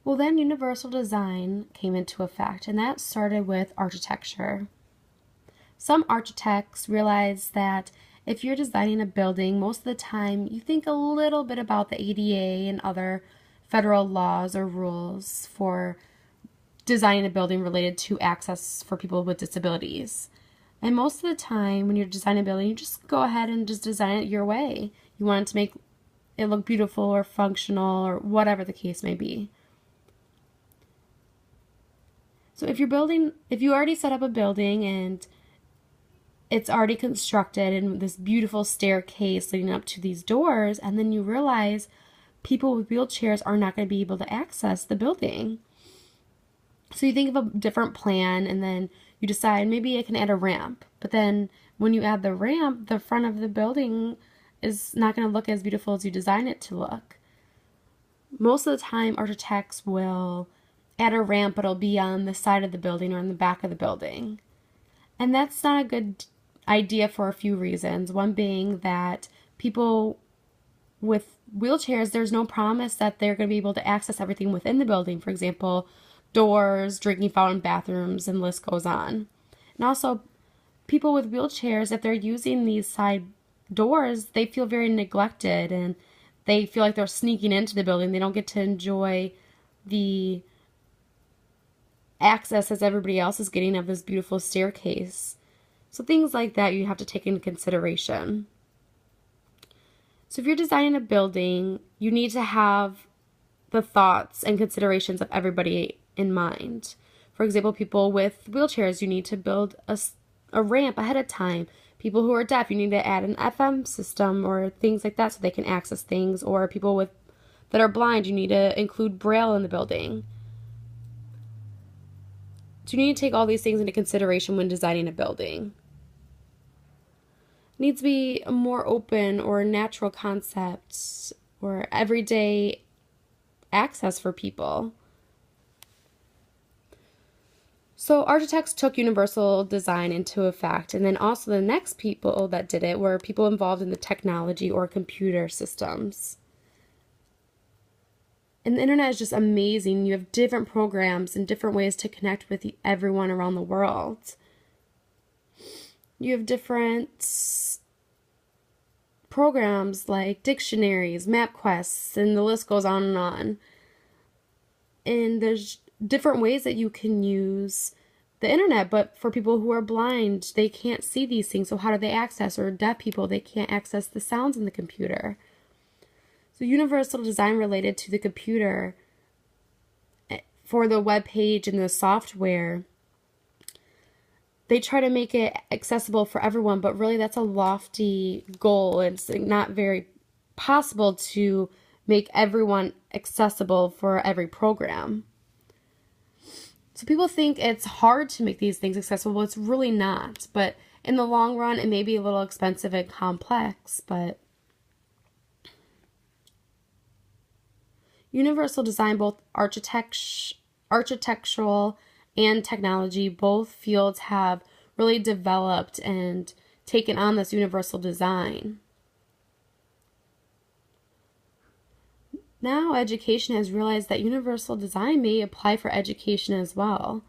Well, then universal design came into effect, and that started with architecture. Some architects realized that if you're designing a building, most of the time you think a little bit about the ADA and other federal laws or rules for designing a building related to access for people with disabilities. And most of the time when you're designing a building, you just go ahead and just design it your way. You want it to make it look beautiful or functional or whatever the case may be. So if you already set up a building and it's already constructed in this beautiful staircase leading up to these doors, and then you realize people with wheelchairs are not going to be able to access the building. So you think of a different plan, and then you decide maybe I can add a ramp. But then when you add the ramp, the front of the building is not going to look as beautiful as you design it to look. Most of the time, architects will add a ramp, but it'll be on the side of the building or in the back of the building. And that's not a good idea for a few reasons. One being that people with wheelchairs, there's no promise that they're going to be able to access everything within the building. For example, doors, drinking fountain, bathrooms, and the list goes on. And also, people with wheelchairs, if they're using these side doors, they feel very neglected and they feel like they're sneaking into the building. They don't get to enjoy the access as everybody else is getting of this beautiful staircase. So things like that you have to take into consideration. So if you're designing a building, you need to have the thoughts and considerations of everybody in mind. For example, people with wheelchairs, you need to build a ramp ahead of time. People who are deaf, you need to add an FM system or things like that so they can access things. Or people that are blind, you need to include Braille in the building. So you need to take all these things into consideration when designing a building. It needs to be a more open or natural concept or everyday access for people. So architects took universal design into effect, and then also the next people that did it were people involved in the technology or computer systems. And the internet is just amazing. You have different programs and different ways to connect with everyone around the world. You have different programs like dictionaries, MapQuest, and the list goes on and on. And there's different ways that you can use the internet, but for people who are blind, they can't see these things, so how do they access? Or deaf people, they can't access the sounds in the computer. So universal design related to the computer for the web page and the software, they try to make it accessible for everyone, but really that's a lofty goal. It's not very possible to make everyone accessible for every program. So people think it's hard to make these things accessible, but it's really not. But in the long run, it may be a little expensive and complex, but universal design, both architectural and technology, both fields have really developed and taken on this universal design. Now education has realized that universal design may apply for education as well.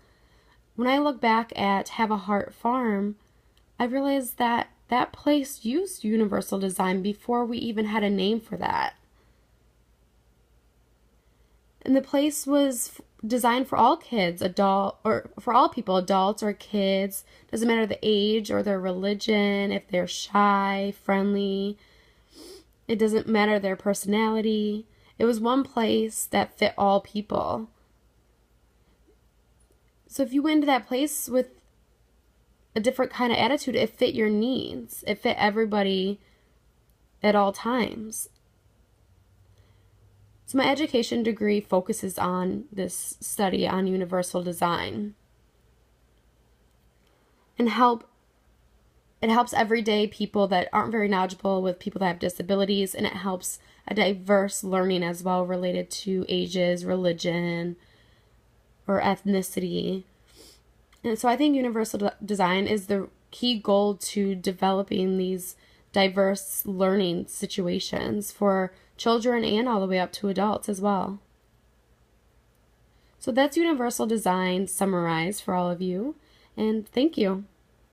When I look back at Have a Heart Farm, I realized that that place used universal design before we even had a name for that. And the place was designed for all kids, or for all people, adults or kids. Doesn't matter the age or their religion, if they're shy, friendly. It doesn't matter their personality. It was one place that fit all people. So if you went into that place with a different kind of attitude, it fit your needs. It fit everybody at all times. So my education degree focuses on this study on universal design. And it helps everyday people that aren't very knowledgeable with people that have disabilities, and it helps a diverse learning as well related to ages, religion, or ethnicity. And so I think universal design is the key goal to developing these diverse learning situations for children and all the way up to adults as well. So that's universal design summarized for all of you, and thank you.